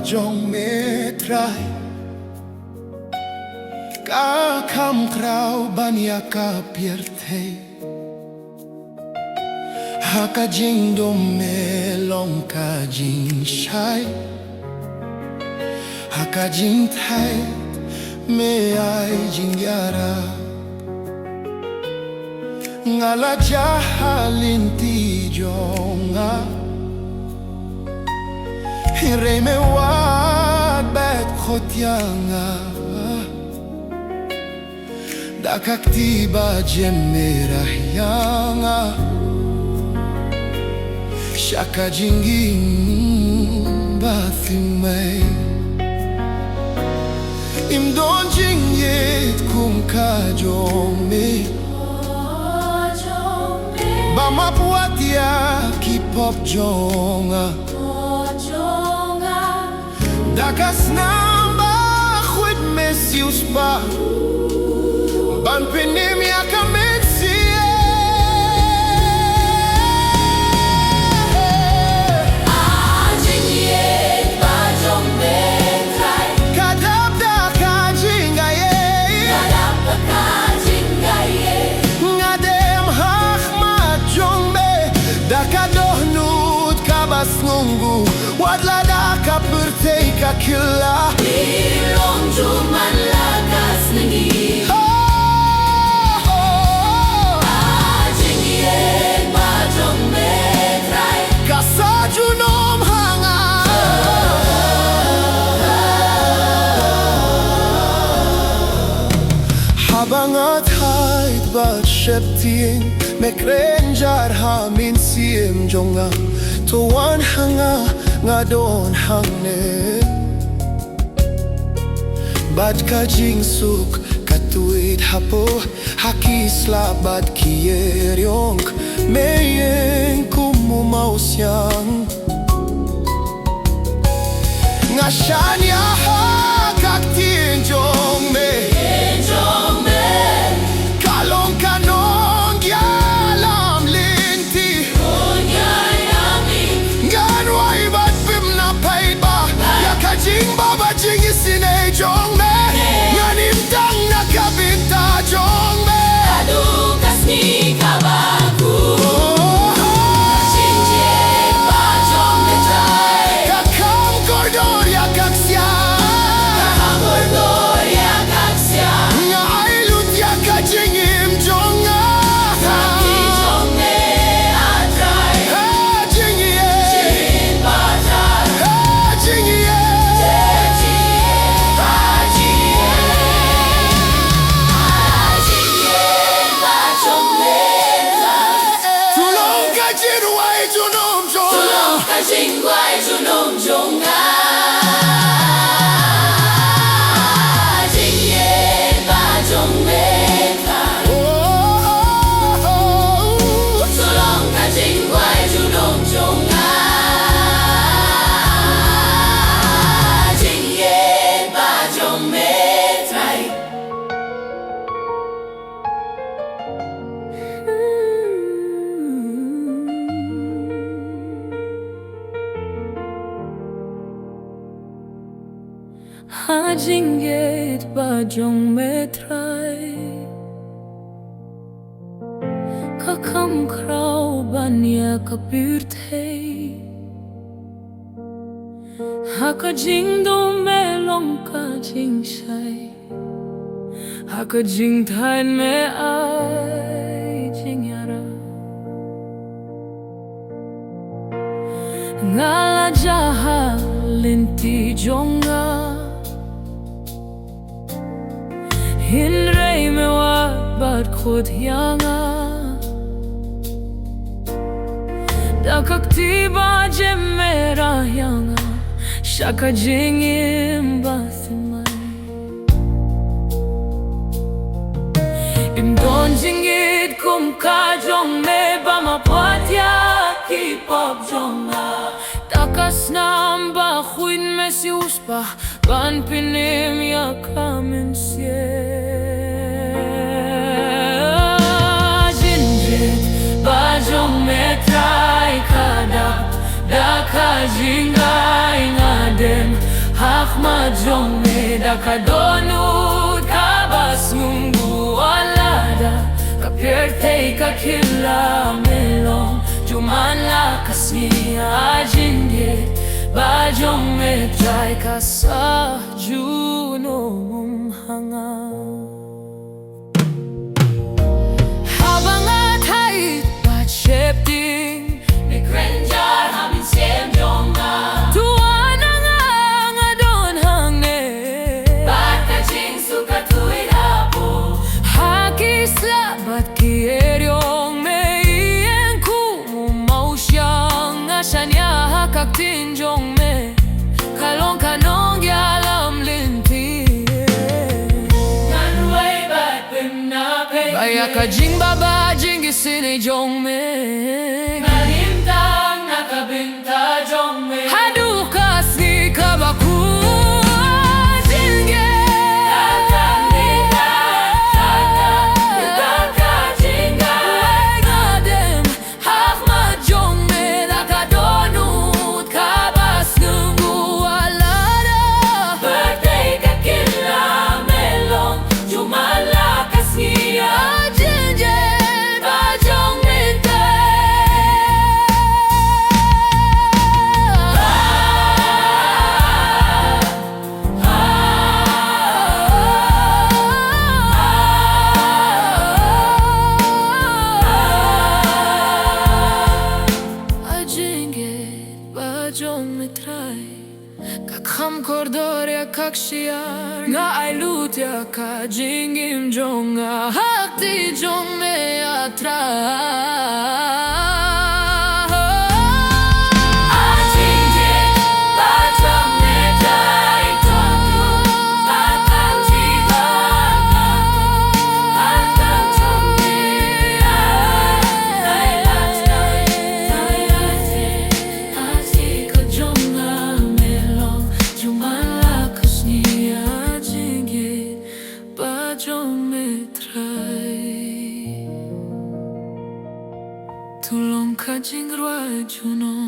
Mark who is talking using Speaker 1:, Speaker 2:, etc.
Speaker 1: Jong me Trai ka kam krau banya ka pierte haka jing do me long ka jing shai haka jing thai me ai jingiara ngala jahalin ti jonga Rei me wat bet khotyanga Dakak tiba jemera yanga Shaka jingin bathimay Imdon jingieid kum ka jome Bama puatia kipop jonga Dakas namba khwit mesius ba Ban penim ya kametsie
Speaker 2: Jingieid ba Jong me Trai
Speaker 1: Kadap da ka jingaye
Speaker 2: Kadap da ka jingaye
Speaker 1: Ngadem hakma Jong me Dakadohnut kabas ngungu Wadla da ka pertei ka killa
Speaker 2: Ilong juman lakas nengi Jingieid ba Jong me Trai
Speaker 1: Kasajunom hanga Habang at hait bat sheptiin Mekrenjar hamin siem jonga Tuwan hanga nga don hangne Bad ka jingsuk katuit hapo Hakisla bad kieryong Meyeng kumumausyang Nga shanya hakaktin jong me
Speaker 2: Jong me
Speaker 1: Kalong kanong yalam linti
Speaker 2: Unyayami
Speaker 1: Ganway bat pim na paiba Yakajing baba jing isine jong me Nganim tang nakabinta jong me
Speaker 2: Adukas ni kabaku Jingieid ba Jong me Trai
Speaker 1: Kakam kordor yakaksya
Speaker 2: Kahagordor yakaksya
Speaker 1: Nga ailut yakajingim jong nga
Speaker 2: Ki Jong me atrai
Speaker 1: Jingieid
Speaker 2: Jingieid ba Trai
Speaker 1: Jingieid
Speaker 2: Jingieid ba Jingieid ba Jong me Trai
Speaker 1: Tulong ka jinway junom jong
Speaker 2: Tulong ka jingway junom jonga Jingieid ba Jong me Trai Tulong ka jingway junom jonga Jingieid ba Jong me Trai Jingieid ba Jong me Trai Kakam krau banya kapirtei Haka jing do me long ka jing shai Haka jing thain me ai jing yara Ngala jahalin ti jonga Hinrei me wat bat khud yanga Dakak tiba jemera yanga Shaka jingim bathimay Imdon jingieid kum ka jong me Bama puatya kipop jonga Takas namba khwin mesius pa Ban pinim ya kamin siye Jingieid ba Jong me Trai Kadap da ka jingai ngadem Ahmad Jong dakadonut kabas ngungu alada kapirtei kakila melong juman la kasnia Jingieid ba Jong me Trai ka sa junong hanga habang at hait bat shepting ni Grenjar hamin siem Jong tuwa na nga don hangne bat ka jing suka tuwid hapo hakisla bat kieryong me ien kumumau siyang asanya hakaktin Jong me kalong kanong yalam linti nganway bat pim na pay baya ka jing baba jing isinay Jong me nalimtang nakabinta Jong me hadu kasi kabaku Jong me Trai kakam kordor ya kakshiar nga ay lut ya ka jingim Jong hakti Jong me Trai Jong me Trai tulong ka jing rwa juno